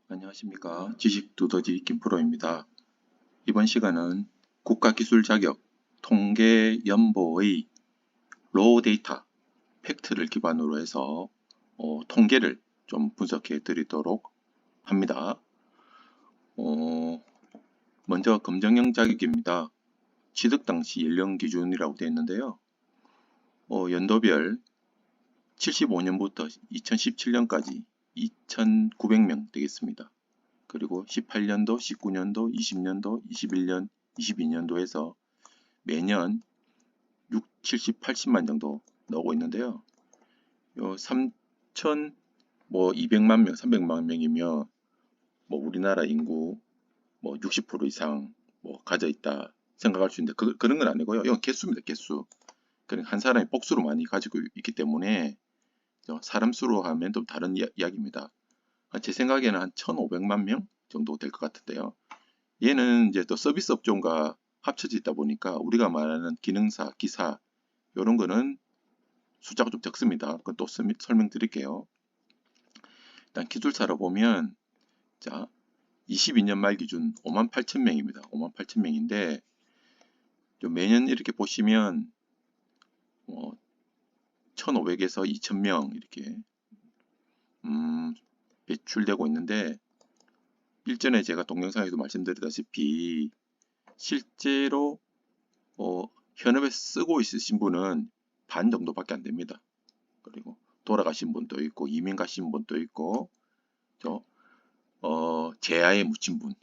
안녕하십니까. 지식두더지 김프로입니다. 이번 시간은 국가기술자격 통계연보의 로우 데이터 팩트를 기반으로 해서 통계를 좀 분석해 드리도록 합니다. 먼저 검정형 자격입니다. 취득 당시 연령 기준이라고 되어 있는데요. 연도별 75년부터 2017년까지 2,900명 되겠습니다. 그리고 18년도, 19년도, 20년도, 21년, 22년도에서 매년 6, 70, 80만 정도 나오고 있는데요. 요 3,200만 명, 300만 명이면 우리나라 인구 60% 이상 가져 있다 생각할 수 있는데 그런 건 아니고요. 이건 개수입니다, 개수. 그러니까 한 사람이 복수로 많이 가지고 있기 때문에 사람 수로 하면 좀 다른 이야기입니다. 제 생각에는 한 1,500만 명 정도 될 것 같은데요. 얘는 이제 또 서비스 업종과 합쳐져 있다 보니까 우리가 말하는 기능사, 기사 이런 거는 숫자가 좀 적습니다. 그건 또 설명드릴게요. 일단 기술사로 보면 자 22년 말 기준 58,000명입니다. 58,000명인데 매년 이렇게 보시면 1,500에서 2,000명 이렇게 배출되고 있는데 일전에 제가 동영상에도 말씀드렸다시피 실제로 현업에 쓰고 있으신 분은 반 정도밖에 안 됩니다. 그리고 돌아가신 분도 있고 이민 가신 분도 있고 제야에 묻힌 분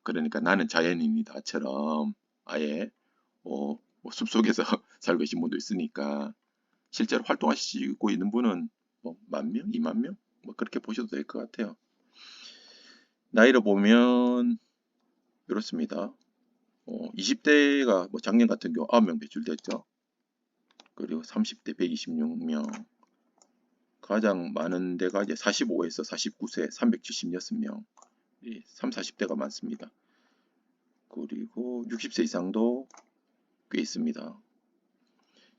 그러니까 나는 자연인이다처럼 아예 숲속에서 살고 계신 분도 있으니까 실제로 활동하시고 있는 분은 10,000명, 20,000명 그렇게 보셔도 될 것 같아요. 나이로 보면 이렇습니다. 20대가 작년 같은 경우 9명 배출됐죠. 그리고 30대 126명, 가장 많은 데가 이제 45에서 49세 376명, 3, 40대가 많습니다. 그리고 60세 이상도 꽤 있습니다.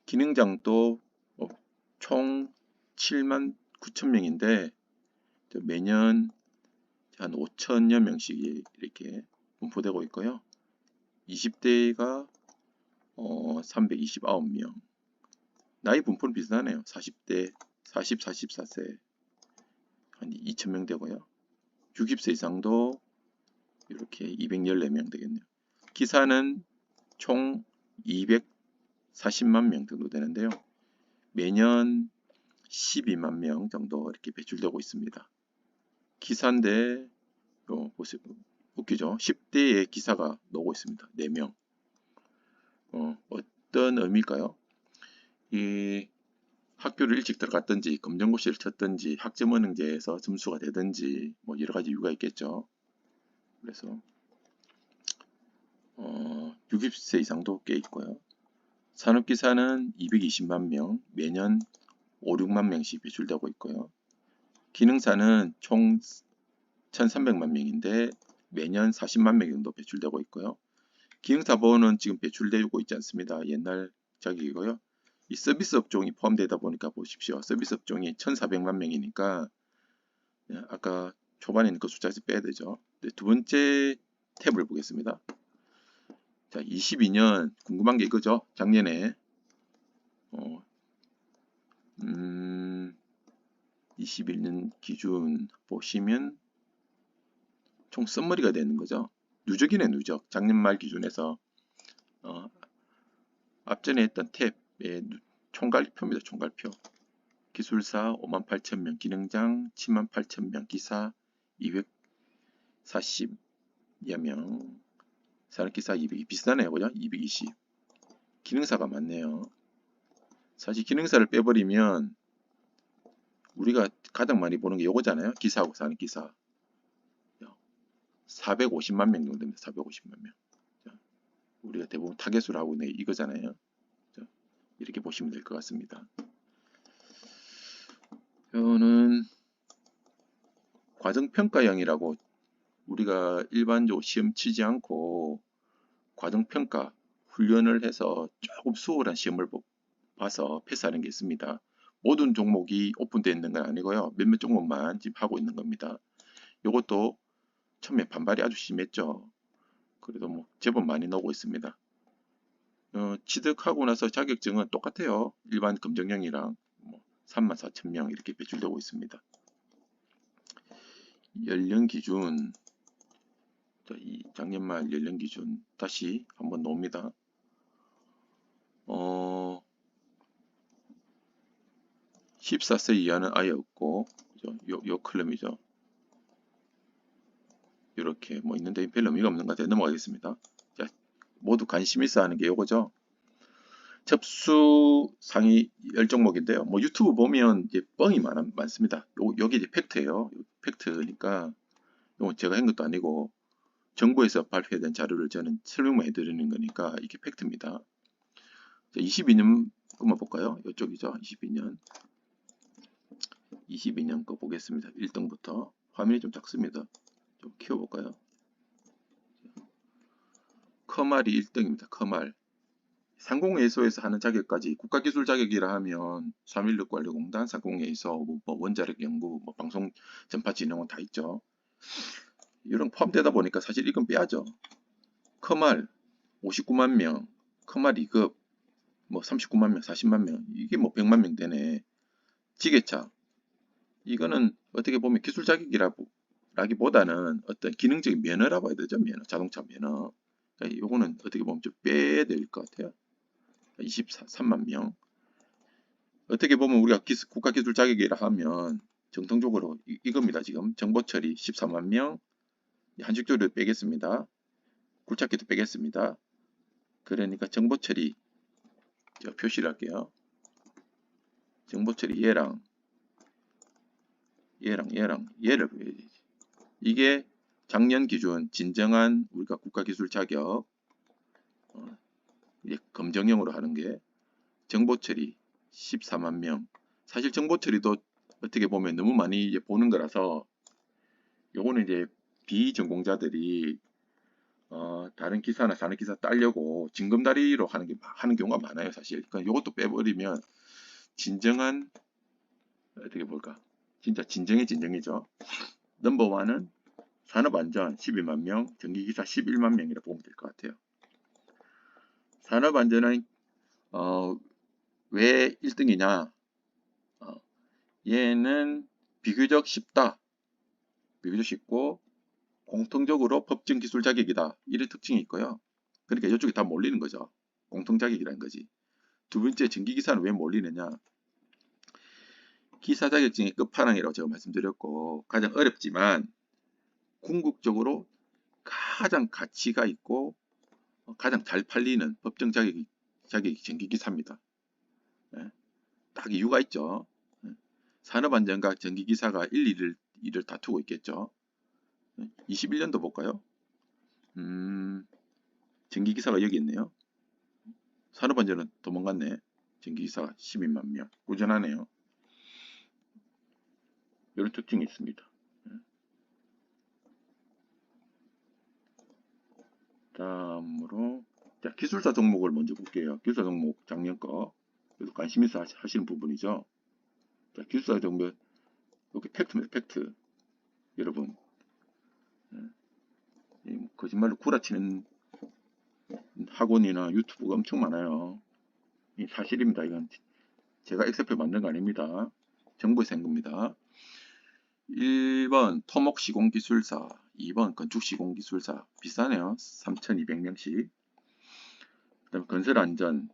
기능장도 총 7만 9천 명인데 매년 한 5천여 명씩 이렇게 분포되고 있고요. 20대가 329명. 나이 분포는 비슷하네요. 40대 40, 44세 한 2,000명 되고요. 60세 이상도 이렇게 214명 되겠네요. 기사는 총 240만 명 정도 되는데요. 매년 12만 명 정도 이렇게 배출되고 있습니다. 기사인데 보세요. 웃기죠? 10대의 기사가 나오고 있습니다. 4명. 어떤 의미일까요? 이 학교를 일찍 들어갔든지 검정고시를 쳤든지 학점은행제에서 점수가 되든지 여러 가지 이유가 있겠죠. 그래서 60세 이상도 꽤 있고요. 산업기사는 220만 명, 매년 5, 6만 명씩 배출되고 있고요. 기능사는 총 1,300만 명인데 매년 40만 명 정도 배출되고 있고요. 기능사본은 지금 배출되고 있지 않습니다. 옛날 자격이고요. 이 서비스 업종이 포함되다 보니까 보십시오. 서비스 업종이 1,400만 명이니까 아까 초반에 있는 그 숫자에서 빼야 되죠. 두 번째 탭을 보겠습니다. 자, 22년 궁금한 게 이거죠. 작년에 21년 기준 보시면 총 썸머리가 되는 거죠. 누적이네, 누적. 작년 말 기준에서 앞전에 했던 탭의 총괄표입니다. 총괄표. 기술사 58,000명, 기능장 78,000명, 기사 240여 명, 산업기사 200, 비슷하네요. 그죠? 220. 기능사가 많네요. 사실 기능사를 빼버리면 우리가 가장 많이 보는 게 요거잖아요. 기사하고 산업기사. 450만 명 정도 됩니다. 450만 명. 우리가 대부분 타겟으로 하고 있는 이거잖아요. 이렇게 보시면 될 것 같습니다. 이거는 과정평가형이라고 우리가 일반적으로 시험 치지 않고 과정평가 훈련을 해서 조금 수월한 시험을 봐서 패스하는 게 있습니다. 모든 종목이 오픈되어 있는 건 아니고요. 몇몇 종목만 지금 하고 있는 겁니다. 이것도 처음에 반발이 아주 심했죠. 그래도 뭐 제법 많이 나오고 있습니다. 취득하고 나서 자격증은 똑같아요. 일반 검정형이랑 뭐 34,000명 이렇게 배출되고 있습니다. 연령 기준, 이 작년 말 연령 기준 다시 한번 놓습니다. 14세 이하는 아예 없고, 요 클럼이죠. 이렇게 뭐 있는데 별 의미가 없는 것 같아요. 넘어가겠습니다. 자, 모두 관심 있어 하는 게 요거죠. 접수 상위 10종목인데요. 뭐 유튜브 보면 이제 뻥이 많습니다. 여기 이제 팩트예요. 팩트니까 이거 제가 한 것도 아니고 정부에서 발표된 자료를 저는 설명만 해드리는 거니까 이게 팩트입니다. 22년 것만 볼까요? 이쪽이죠. 22년 거 보겠습니다. 1등부터 화면이 좀 작습니다. 좀 키워볼까요? 커말이 1등입니다. 커말. 상공회의소에서 하는 자격까지 국가기술 자격이라 하면 3.16관리공단, 상공회의소, 뭐 원자력 연구, 뭐 방송 전파진흥원 다 있죠. 이런 포함되다 보니까 사실 이건 빼야죠. 커말 59만 명, 커말 2급 뭐 39만 명, 40만 명, 이게 뭐 100만 명 되네. 지게차 이거는 어떻게 보면 기술 자격이라기보다는 어떤 기능적인 면허라고 해야 되죠. 면허, 자동차 면허. 그러니까 요거는 어떻게 보면 좀 빼야 될 것 같아요. 23만 명. 어떻게 보면 우리가 국가기술 자격이라 하면 정통적으로 이겁니다. 지금 정보처리 14만 명, 한식조리도 빼겠습니다. 굴착기도 빼겠습니다. 그러니까 정보처리 제가 표시를 할게요. 정보처리 얘를 보여야지. 이게 작년 기준 진정한 우리가 국가기술 자격 검정형으로 하는 게 정보처리 14만 명. 사실 정보처리도 어떻게 보면 너무 많이 이제 보는 거라서 요거는 이제 비전공자들이 다른 기사나 사는 기사 따려고 징검다리로 하는 경우가 많아요. 사실. 그러니까 요것도 빼버리면 진정한 어떻게 볼까? 진짜 진정의 진정이죠. 넘버원은 산업안전 12만 명, 전기기사 11만 명이라 보면 될 것 같아요. 산업안전은 왜 1등이냐? 얘는 비교적 쉽다. 비교적 쉽고 공통적으로 법정 기술 자격이다. 이런 특징이 있고요. 그러니까 이쪽에 다 몰리는 거죠. 공통 자격이라는 거지. 두 번째 전기기사는 왜 몰리느냐? 기사 자격증의 끝판왕이라고 제가 말씀드렸고 가장 어렵지만 궁극적으로 가장 가치가 있고 가장 잘 팔리는 법정 자격이 전기기사입니다. 딱 이유가 있죠. 산업안전과 전기기사가 1, 2를 다투고 있겠죠. 21년도 볼까요? 전기기사가 여기 있네요. 산업안전은 도망갔네. 전기기사가 12만 명. 꾸준하네요. 이런 특징이 있습니다. 다음으로 자, 기술사 종목을 먼저 볼게요. 기술사 종목 작년 거. 그래서 관심 있어 하시는 부분이죠. 자, 기술사 종목 이렇게 팩트입니다. 팩트. 여러분 거짓말로 구라치는 학원이나 유튜브가 엄청 많아요. 이 사실입니다. 이건 제가 엑셀표 만든 거 아닙니다. 정부에서 한 겁니다. 1번 토목시공기술사, 2번 건축시공기술사 비싸네요. 3,200명씩. 그 다음에 건설안전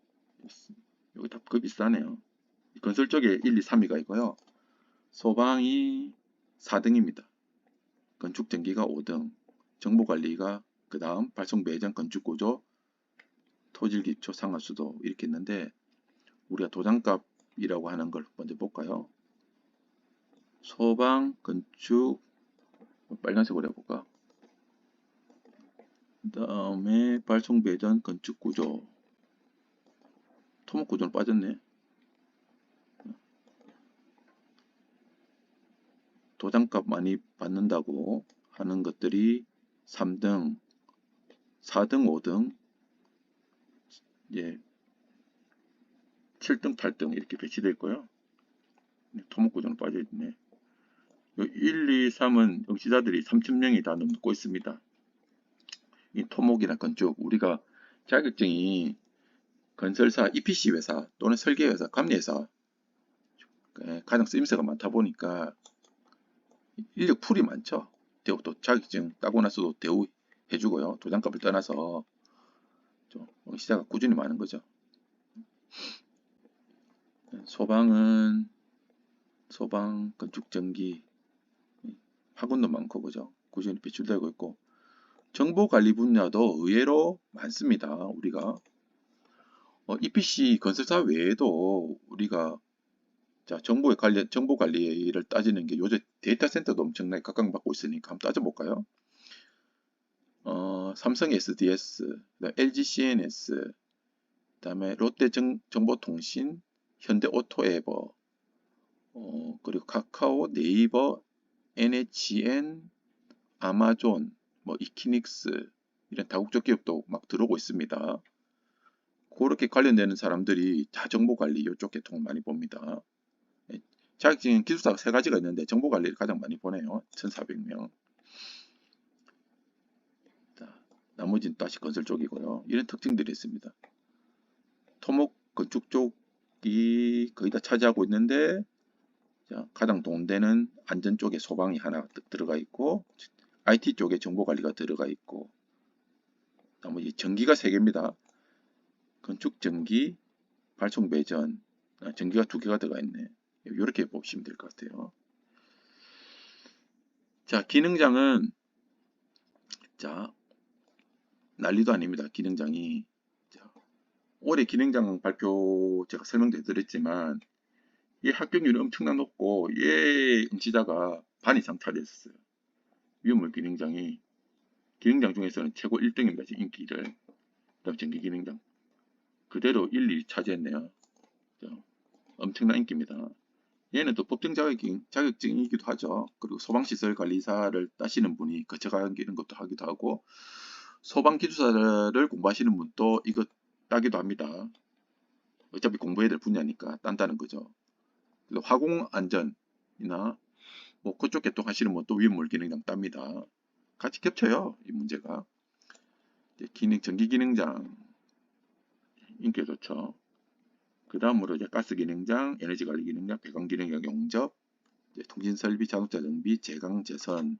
여기 다 그 비싸네요. 건설 쪽에 1, 2, 3위가 있고요. 소방이 4등입니다. 건축전기가 5등, 정보관리가 그 다음 발송배정 건축구조 토질기초 상하수도 이렇게 있는데 우리가 도장값이라고 하는 걸 먼저 볼까요? 소방, 건축, 빨간색으로 해볼까? 그 다음에 발송배전 건축구조 토목구조는 빠졌네. 도장값 많이 받는다고 하는 것들이 3등, 4등, 5등, 예, 7등, 8등 이렇게 배치되어 있고요. 토목구조는 빠져있네. 1, 2, 3은 응시자들이 3,000명이 다 넘고 있습니다. 이 토목이나 건축, 우리가 자격증이 건설사, EPC 회사 또는 설계회사, 감리회사 가장 쓰임새가 많다 보니까 인력 풀이 많죠. 대우 또 자격증 따고 나서도 대우 해주고요. 도장값을 떠나서 시자가 꾸준히 많은 거죠. 소방, 건축, 전기, 학원도 많고 그죠. 꾸준히 배출되고 있고 정보관리 분야도 의외로 많습니다. 우리가 EPC 건설사 외에도 우리가 정보 관리를 따지는 게 요새 데이터 센터도 엄청나게 각광받고 있으니까 한번 따져볼까요? 삼성 SDS, LG CNS, 그다음에 롯데 정보통신, 현대 오토에버, 그리고 카카오, 네이버, NHN, 아마존, 이키닉스 이런 다국적 기업도 막 들어오고 있습니다. 그렇게 관련되는 사람들이 다 정보관리 이쪽 계통을 많이 봅니다. 자격증 기술사가 3가지가 있는데 정보관리를 가장 많이 보네요. 1,400명. 나머지는 다시 건설 쪽이고요. 이런 특징들이 있습니다. 토목 건축 쪽이 거의 다 차지하고 있는데 가장 동대는 안전 쪽에 소방이 하나 들어가 있고 IT 쪽에 정보관리가 들어가 있고 나머지 전기가 3개입니다. 건축 전기, 발송 배전, 전기가 2개가 들어가 있네. 이렇게 보시면 될 것 같아요. 자, 기능장은 난리도 아닙니다. 기능장이 올해 기능장 발표 제가 설명도 해드렸지만 이 합격률이 엄청나 높고 얘 응시자가 반 이상 차지했어요. 위험물 기능장 중에서는 최고 1등입니다. 인기를. 그다음 전기 기능장 그대로 1, 2 차지했네요. 엄청난 인기입니다. 얘는 또 법정 자격증이기도 하죠. 그리고 소방시설 관리사를 따시는 분이 거쳐가는 것도 하기도 하고 소방기술사를 공부하시는 분도 이거 따기도 합니다. 어차피 공부해야 될 분야니까 딴다는 거죠. 화공안전이나 그쪽 계통 하시는 분도 위험물 기능장 땁니다. 같이 겹쳐요. 이 문제가. 전기 기능장 인기 좋죠. 그 다음으로 가스 기능장, 에너지 관리 기능장, 배관 기능장 용접, 통신 설비, 자동차 정비, 제강 제선.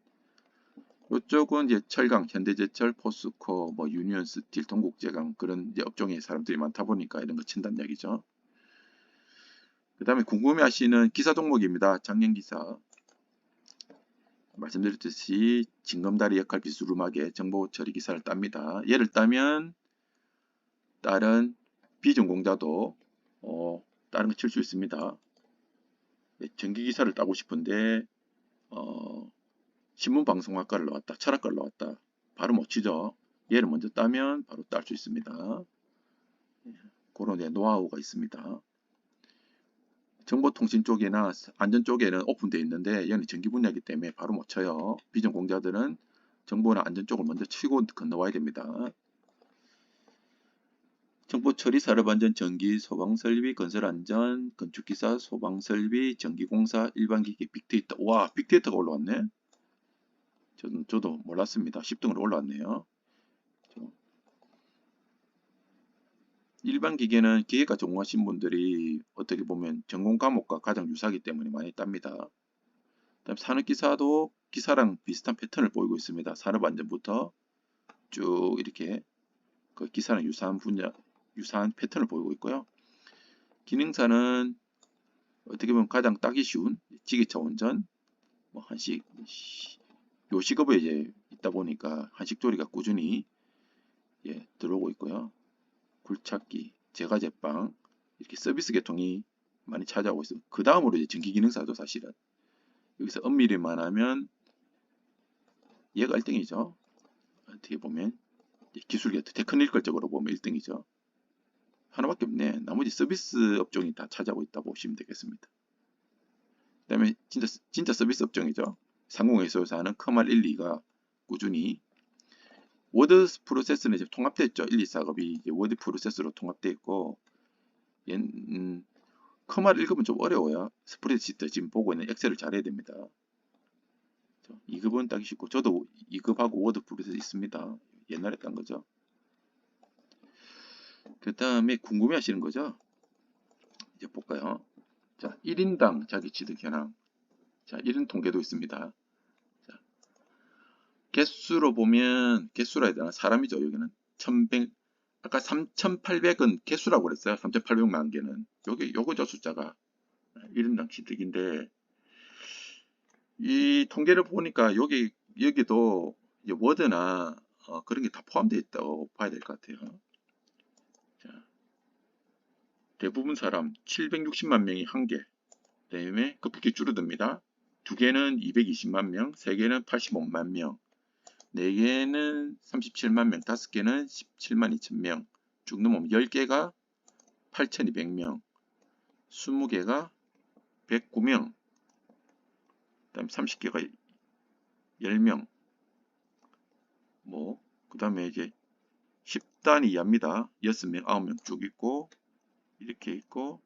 이쪽은 철강, 현대제철, 포스코, 유니온 스틸, 동국제강 그런 업종의 사람들이 많다 보니까 이런 거 친다는 얘기죠. 그 다음에 궁금해하시는 기사 종목입니다. 장년기사. 말씀드렸듯이 징검다리 역할 비스루막에 정보 처리 기사를 땁니다. 얘를 따면 다른 비전공자도 다른 거 칠 수 있습니다. 전기기사를 따고 싶은데 신문방송학과를 나왔다, 철학과를 나왔다. 바로 못 치죠. 얘를 먼저 따면 바로 딸 수 있습니다. 그런 노하우가 있습니다. 정보통신 쪽이나 안전 쪽에는 오픈되어 있는데 얘는 전기 분야이기 때문에 바로 못 쳐요. 비전공자들은 정보나 안전 쪽을 먼저 치고 건너와야 됩니다. 정보처리, 산업안전, 전기, 소방설비, 건설안전, 건축기사, 소방설비, 전기공사, 일반기기, 빅데이터. 와, 빅데이터가 올라왔네. 저도 몰랐습니다. 10등으로 올라왔네요. 일반 기계는 기계과 전공하신 분들이 어떻게 보면 전공 과목과 가장 유사하기 때문에 많이 땁니다. 그다음 산업기사도 기사랑 비슷한 패턴을 보이고 있습니다. 산업안전부터 쭉 이렇게 그 기사랑 유사한 패턴을 보이고 있고요. 기능사는 어떻게 보면 가장 따기 쉬운 지게차 운전, 한식, 요식업에 이제 있다 보니까 한식조리가 꾸준히 들어오고 있고요. 굴착기, 제과제빵 이렇게 서비스 계통이 많이 차지하고 있습니다. 그 다음으로 이제 전기기능사도 사실은 여기서 엄밀히만 하면 얘가 1등이죠. 어떻게 보면 기술계통, 테크니컬적으로 보면 1등이죠. 하나밖에 없네. 나머지 서비스 업종이 다 차지하고 있다고 보시면 되겠습니다. 그 다음에 진짜 서비스 업종이죠. 상공회사에서 하는 커말 1, 2가 꾸준히 워드 프로세스는 이제 통합되어 있죠. 1, 2 작업이 이제 워드 프로세스로 통합되어 있고 커말 읽으면 좀 어려워요. 스프레드시트 지금 보고 있는 엑셀을 잘해야 됩니다. 2급은 따기 쉽고 저도 2급하고 워드프레스 있습니다. 옛날에 딴 거죠. 그 다음에 궁금해 하시는 거죠. 이제 볼까요. 자, 1인당 자기취득 현황. 자, 이런 통계도 있습니다. 자, 개수로 보면, 개수라 해야 되나? 사람이죠, 여기는. 1100, 아까 3,800은 개수라고 그랬어요. 3,800만 개는. 요거죠, 숫자가. 1인당 취득인데, 이 통계를 보니까 여기도 워드나 그런 게 다 포함되어 있다고 봐야 될 것 같아요. 자, 대부분 사람 760만 명이 한 개. 그다음에 급격히 줄어듭니다. 두 개는 220만 명, 세 개는 85만 명, 네 개는 37만 명, 다섯 개는 17만 2천 명. 쭉 넘어오면 10개가 8,200명, 20개가 109명, 그다음 30개가 10명. 그 다음에 이제 10단 이하입니다. 6명, 9명 쭉 있고, 이렇게 있고,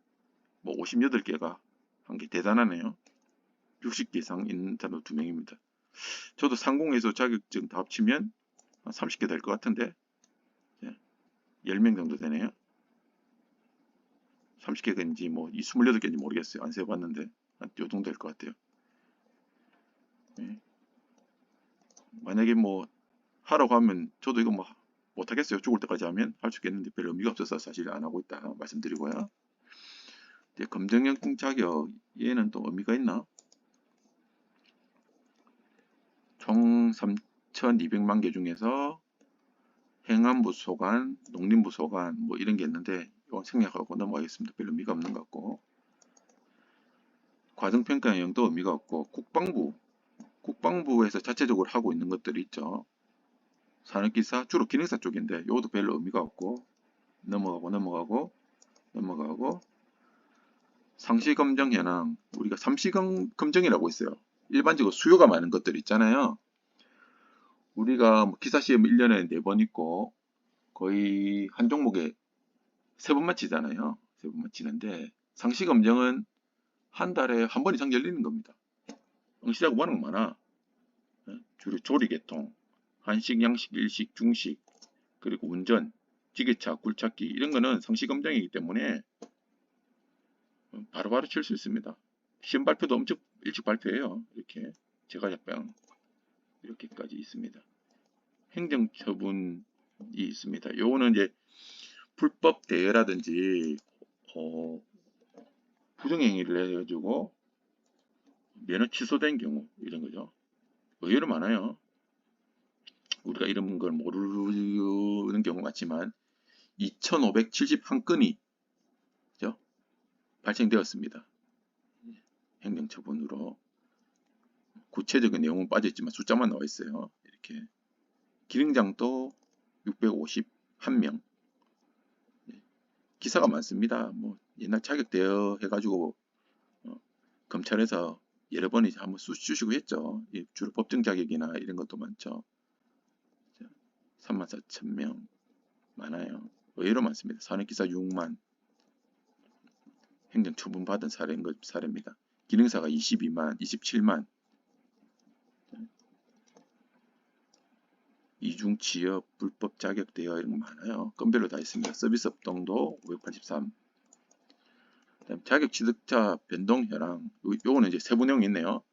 58개가 한 개 대단하네요. 60개 이상 있는 사람 2명입니다. 저도 상공에서 자격증 다 합치면 한 30개 될 것 같은데, 10명 정도 되네요. 30개인지 28개인지 모르겠어요. 안 세봤는데, 한 요 정도 될 것 같아요. 네. 만약에 하라고 하면 저도 이거 못하겠어요. 죽을 때까지 하면 할 수 있겠는데 별 의미가 없어서 사실 안 하고 있다 말씀드리고요. 이제 검정영증 자격, 얘는 또 의미가 있나? 총 3,200만 개 중에서 행안부 소관, 농림부 소관 이런 게 있는데 이건 생략하고 넘어가겠습니다. 별 의미가 없는 것 같고, 과정평가형도 의미가 없고, 국방부에서 자체적으로 하고 있는 것들이 있죠. 산업기사, 주로 기능사 쪽인데 이것도 별로 의미가 없고, 넘어가고 상시검정 현황, 우리가 삼시검정이라고 있어요. 일반적으로 수요가 많은 것들 있잖아요. 우리가 기사시험 1년에 4번 있고 거의 한 종목에 3번만 치잖아요. 3번만 치는데 상시검정은 한 달에 한 번 이상 열리는 겁니다. 응시자고 많은 거 많아. 주로 조리계통, 한식, 양식, 일식, 중식, 그리고 운전, 지게차, 굴착기 이런 거는 상시검정이기 때문에 바로바로 칠 수 있습니다. 시험 발표도 엄청 일찍 발표해요. 이렇게 제과제빵 이렇게까지 있습니다. 행정처분이 있습니다. 요거는 이제 불법 대여라든지 부정행위를 해가지고 면허 취소된 경우 이런 거죠. 의외로 많아요. 우리가 이런 걸 모르는 경우 같지만 2,571건이 발생되었습니다. 행정처분으로. 구체적인 내용은 빠져있지만 숫자만 나와 있어요. 이렇게 기능장도 651명. 기사가 많습니다. 옛날 자격 대여 해가지고 검찰에서 여러 번 이제 한번 쑤시고 했죠. 주로 법정 자격이나 이런 것도 많죠. 34,000명 많아요. 의외로 많습니다. 산업기사 6만. 행정처분 받은 사례입니다. 기능사가 22만, 27만. 이중 취업, 불법 자격 대여 이런 거 많아요. 건별로 다 있습니다. 서비스 업동도 583. 그다음 자격 취득자 변동 현황. 요거는 이제 세부 내용이 있네요.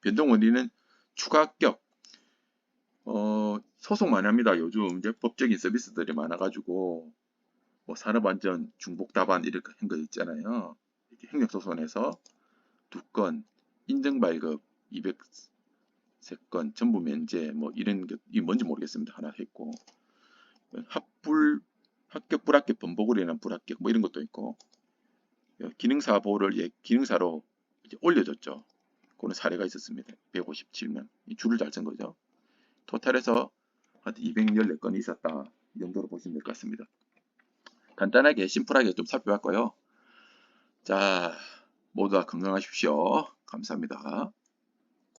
변동 원리는 추가 합격. 소송 많이 합니다. 요즘 이제 법적인 서비스들이 많아가지고 산업안전 중복 답안 이렇게 한 거 있잖아요. 이렇게 행정소송에서 2건, 인증 발급 203건, 전부 면제 이런 게 뭔지 모르겠습니다. 하나 했고, 합격 불합격 번복으로 인한 불합격 이런 것도 있고, 기능사 보호를 기능사로 이제 올려줬죠. 그런 사례가 있었습니다. 157명. 줄을 잘 쓴 거죠. 토탈에서 한 214건이 있었다. 이 정도로 보시면 될 것 같습니다. 간단하게 심플하게 좀 살펴봤고요. 자, 모두 다 건강하십시오. 감사합니다.